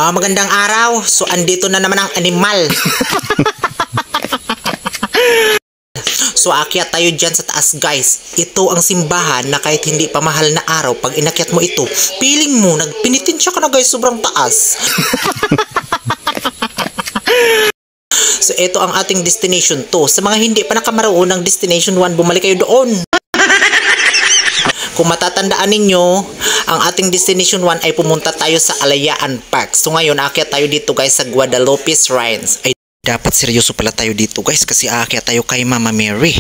Magandang araw. So, andito na naman ang animal. So, akyat tayo dyan sa taas, guys. Ito ang simbahan na kahit hindi pa mahal na araw, pag inakyat mo ito, feeling mo, nagpinitensya ka na, guys, sobrang taas. So, ito ang ating destination 2. Sa mga hindi pa nakamaroon ng destination 1, bumalik kayo doon. Kung matatandaan ninyo, ang ating destination 1 ay pumunta tayo sa Alayaan Park. So ngayon, aakyat tayo dito, guys, sa Guadalupe Shrines. Ay, dapat seryoso pala tayo dito, guys, kasi aakyat tayo kay Mama Mary.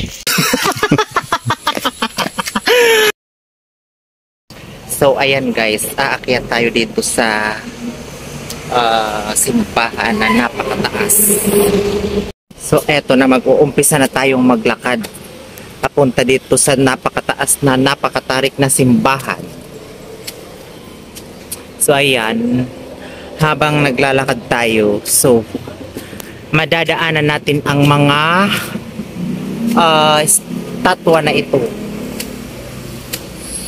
So ayan, guys, aakyat tayo dito sa simbahan na napakataas. So eto na, mag-uumpisa na tayong maglakad papunta dito sa napakataas na napakatarik na simbahan. So ayan, habang naglalakad tayo, so madadaanan natin ang mga statwa na ito.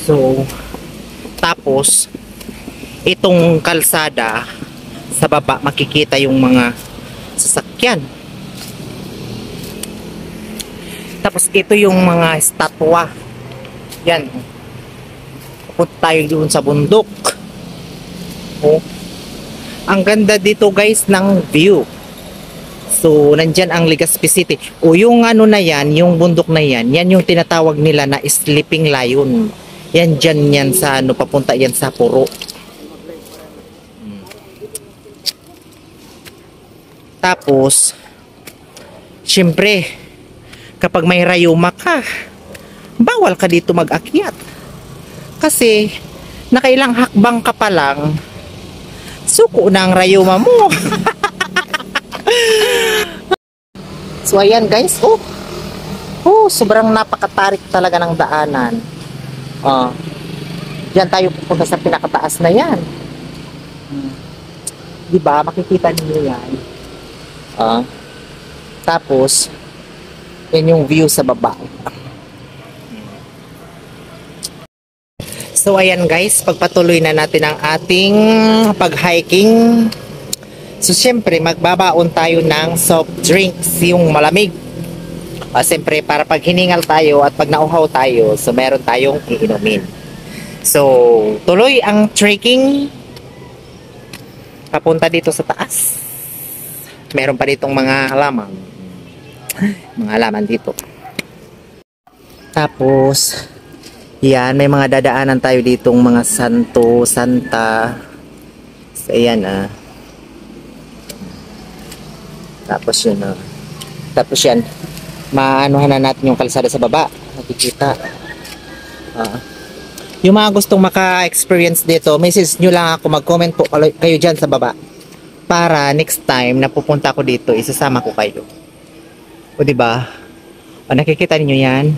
So tapos itong kalsada sa baba, makikita yung mga sasakyan. Tapos ito yung mga estatwa. Yan. Pupunta tayo doon sa bundok. Oh. Ang ganda dito, guys, ng view. So, nandyan ang Legazpi City. O yung ano na yan, yung bundok na yan, yan yung tinatawag nila na Sleeping Lion. Yan dyan yan sa ano, papunta yan sa Puro. Tapos, syempre, kapag may rayuma ka, bawal ka dito mag-akyat. Kasi, nakailang hakbang ka pa lang, suko na ang rayuma mo. So, ayan, guys. Sobrang napakatarik talaga ng daanan. Diyan tayo pupunta sa pinakataas na yan. Diba? Makikita niyo yan. Tapos, yan yung view sa baba. So ayan, guys, pagpatuloy na natin ang ating pag-hiking. So syempre, magbabaon tayo ng soft drinks, yung malamig. Syempre, para pag hiningal tayo at pag nauhaw tayo, so meron tayong iinumin. So, tuloy ang trekking papunta dito sa taas. Meron pa ditong mga halaman dito. Tapos yan, may mga dadaanan tayo ditong mga santo, santa. So ayan, tapos yun, tapos yan, maanuhan na natin yung kalsada sa baba. Nakikita. Yung mga gustong maka-experience dito, message nyo lang ako, mag-comment po kayo dyan sa baba, para next time na pupunta ko dito, isasama ko kayo. O diba? Nakikita niyo yan?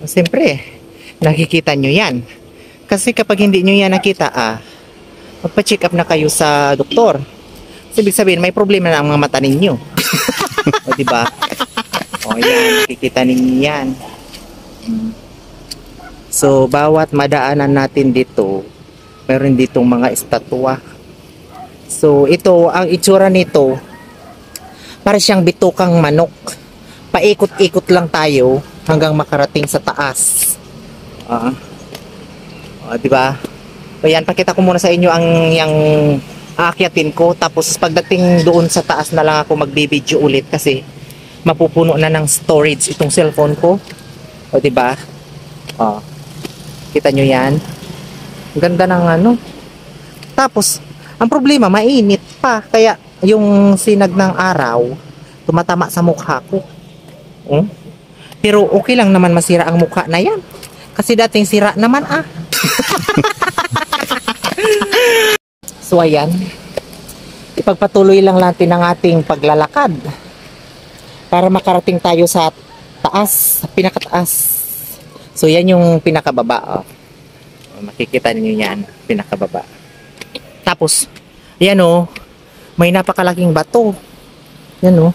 Siyempre, nakikita niyo yan. Kasi kapag hindi niyo yan nakita, magpa-check up na kayo sa doktor. Ibig sabihin, may problema na ang mga mata ninyo. O diba? O yan, nakikita ninyo yan. So, bawat madaanan natin dito, meron ditong mga estatwa. So, ito, ang itsura nito, para siyang bitukang manok. Paikot-ikot lang tayo hanggang makarating sa taas. Diba? So, yan, pakita ko muna sa inyo ang yung aakyatin ko. Tapos, pagdating doon sa taas na lang ako magbibideo ulit kasi mapupuno na ng storage itong cellphone ko. O, diba? Kita nyo yan? Ang ganda ng ano. Tapos, ang problema, mainit pa. Kaya, yung sinag ng araw, tumatama sa mukha ko. Pero okay lang naman masira ang mukha na yan. Kasi dating sira naman, So, ayan. Ipagpatuloy lang natin ang ating paglalakad para makarating tayo sa taas, sa pinakataas. So, yan yung pinakababa. Makikita niyo yan, pinakababa. Tapos, yan may napakalaking bato. Yan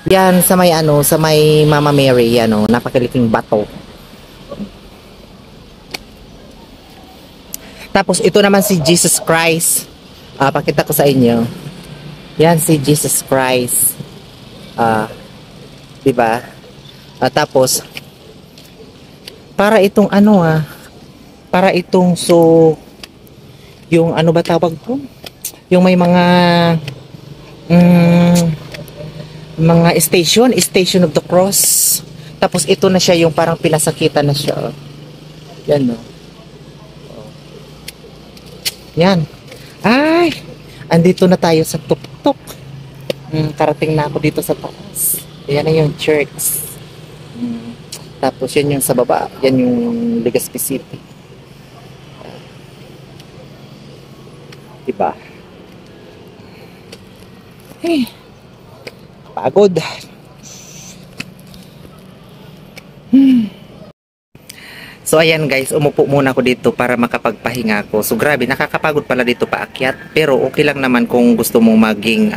yan sa may sa may Mama Mary, yan napakalaking bato. Tapos ito naman si Jesus Christ. Pakita ko sa inyo. Yan si Jesus Christ. Diba? Tapos para itong para itong yung ano ba tawag ko? Yung may mga station of the cross. Tapos ito na siya yung parang pinasakitan na siya. Yan no. Yan. Ay, andito na tayo sa tuktok. Karating na ako dito sa taas. Yan na yung church. Tapos yan yung sa baba. Yan yung Legazpi City. Diba? Eh, pagod. So ayan guys, umupo muna ako dito para makapagpahinga ako. So grabe, nakakapagod pala dito paakyat. Pero okay lang naman kung gusto mong maging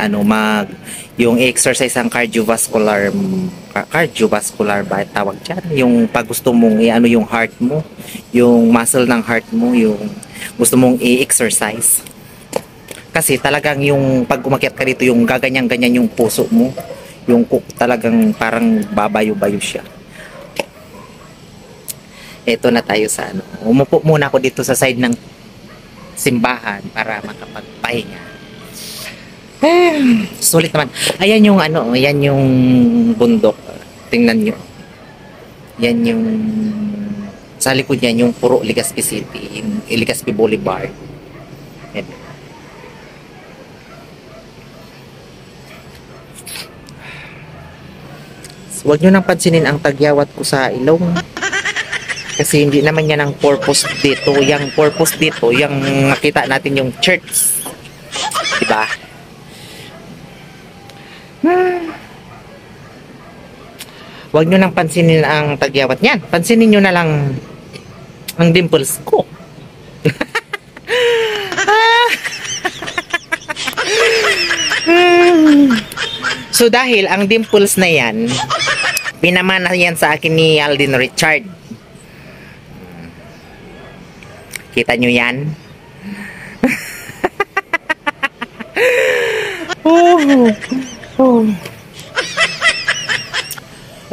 yung exercise ang cardiovascular ba tawag dyan. Yung pag gusto mong yung heart mo, yung muscle ng heart mo, yung gusto mong i-exercise. Kasi talagang yung pag umakyat ka dito, yung gaganyan-ganyan yung puso mo. Yung talagang parang babayo-bayo siya. Ito na tayo sa umupo muna ako dito sa side ng simbahan para makapagpahinga. Sulit naman. Ayan yung ayan yung bundok. Tingnan nyo. Yan yung sa likod yan yung puro Legazpi City, yung Legazpi Boulevard. Yan. So, huwag nyo nang pansinin ang tagyawat ko sa ilong. Kasi hindi naman yan ang purpose dito. Yung purpose dito, yung makita natin yung church. Diba? Huwag nyo nang pansinin ang tagyawat niyan. Pansinin nyo na lang ang dimples ko. So dahil ang dimples na yan, pinamana yan sa akin ni Alden Richard. Kita nyo yan?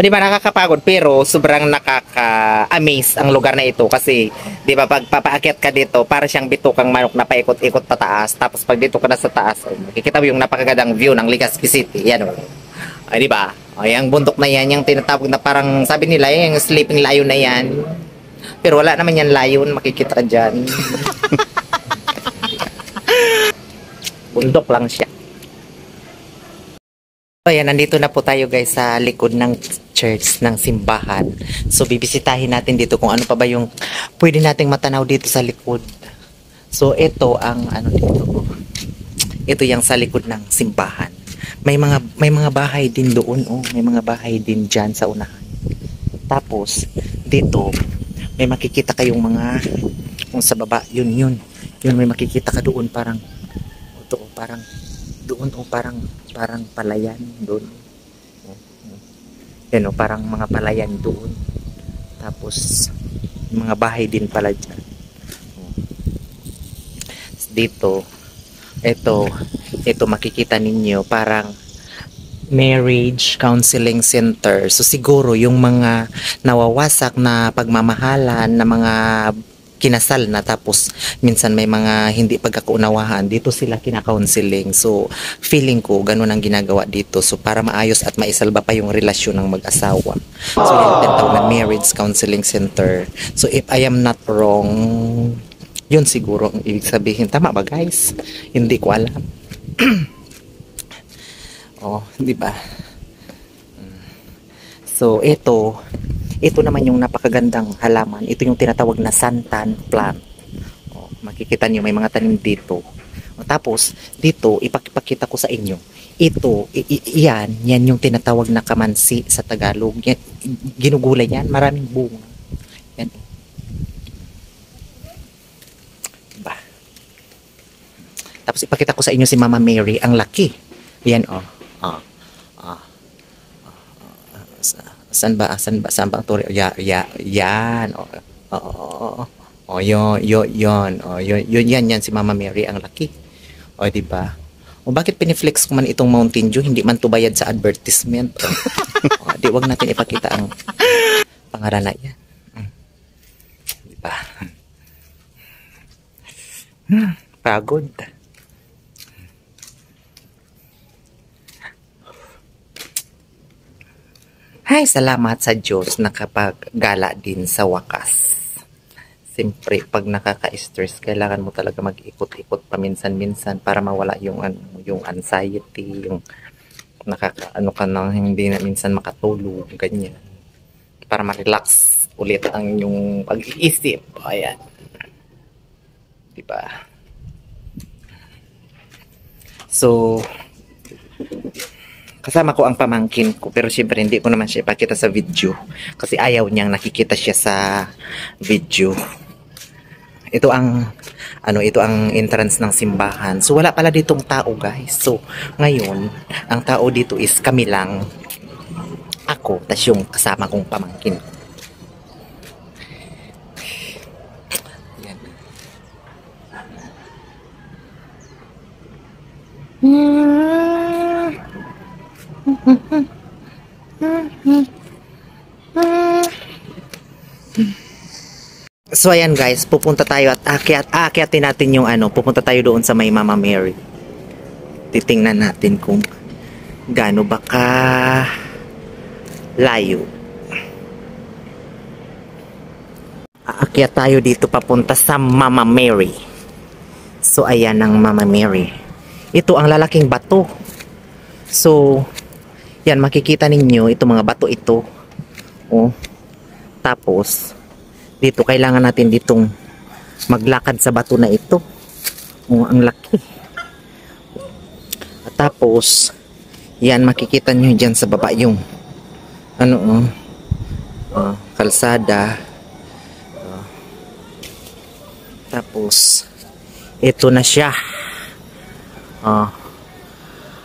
Di ba nakakapagod pero sobrang nakaka-amaze ang lugar na ito kasi di ba pag papaakyat ka dito para siyang bitukang manok na paikot-ikot pataas tapos pag dito ka na sa taas makikita mo yung napakagandang view ng Legazpi City. Yan o. Ay di ba? Ay ang bundok na yan, yung tinatawag na parang sabi nila yung sleeping lion na yan. Pero wala naman yan layon, makikita dyan. Bundok lang siya. Ayan, nandito na po tayo guys sa likod ng church, ng simbahan. So, bibisitahin natin dito kung ano pa ba yung pwede nating matanaw dito sa likod. So, ito ang dito. Ito yung sa likod ng simbahan. May mga bahay din doon, may mga bahay din dyan sa unahan. Tapos, dito, may makikita kayong mga kung sa baba, yun may makikita ka doon parang doon parang palayan doon. Yan parang mga palayan doon. Tapos mga bahay din pala dyan. Dito ito makikita ninyo parang marriage counseling center. So siguro yung mga nawawasak na pagmamahalan na mga kinasal na tapos minsan may mga hindi pagkakaunawahan dito sila kina-counseling. So feeling ko ganun ang ginagawa dito. So para maayos at maisalba pa yung relasyon ng mag-asawa. So yung tinatawag na marriage counseling center. So if I am not wrong, yun siguro ang ibig sabihin. Tama ba guys? Hindi ko alam. Di ba? So, ito naman yung napakagandang halaman. Ito yung tinatawag na santan plant. Makikita niyo may mga tanim dito. Tapos, dito, ipakita ko sa inyo. Ito, yan yung tinatawag na kamansi sa Tagalog. Yan, ginugulay yan, maraming bunga. Yan. Diba? Tapos, ipakita ko sa inyo si Mama Mary, ang laki. Yan, saan ba ang turi? Yan. O, yun. O, yan si Mama Mary, ang laki. O, diba? O, bakit piniflex ko man itong Mountain Dew? Hindi man to bayad sa advertisement. O, di, wag natin ipakita ang pangalan na yan. Diba? Pagod. Ay, salamat sa Diyos nakapaggala din sa wakas. Siyempre, pag nakaka-stress, kailangan mo talaga mag-ikot-ikot paminsan-minsan para mawala yung anxiety, yung nakakaano ka nang hindi na minsan makatulog, ganyan. Para ma-relax ulit ang yung pag-iisip. Ayan. Diba? So, kasama ko ang pamangkin ko, pero syempre hindi ko naman siya ipakita sa video kasi ayaw niyang nakikita siya sa video. Ito ang entrance ng simbahan. So wala pala ditong tao, guys. So ngayon, ang tao dito is kami lang. Ako, tas yung kasama kong pamangkin. Yan. So ayan guys, pupunta tayo at aakyatin natin yung pupunta tayo doon sa may Mama Mary. Titingnan natin kung gaano ba ka layo. Aakyat tayo dito papunta sa Mama Mary. So ayan ang Mama Mary. Ito ang lalaking bato. So yan, makikita ninyo itong mga bato ito. Oh. Tapos dito kailangan natin ditong maglakad sa bato na ito. Oh, ang laki. At tapos yan, makikita nyo dyan sa baba yung kalsada. Tapos ito na siya.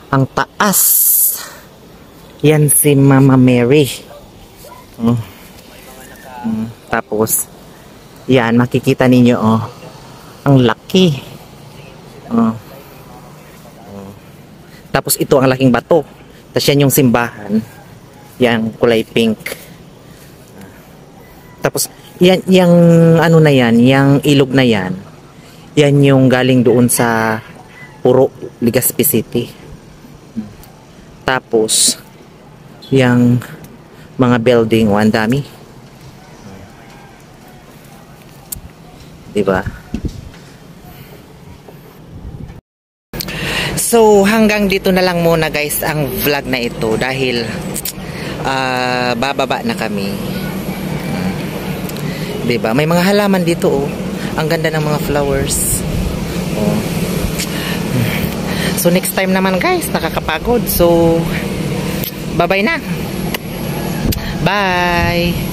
Ang taas. Yan si Mama Mary. Tapos yan, makikita ninyo ang laki. Tapos ito ang laking bato. Tapos yan yung simbahan. Yan, kulay pink. Tapos yan, yung na yan, yung ilog na yan. Yan yung galing doon sa Puro, Legazpi City. Tapos yung mga building, ang dami. Diba? So hanggang dito na lang muna guys ang vlog na ito dahil bababa na kami. Diba? May mga halaman dito oh. Ang ganda ng mga flowers. Oh. So next time naman guys, nakakapagod. So bye-bye na. Bye.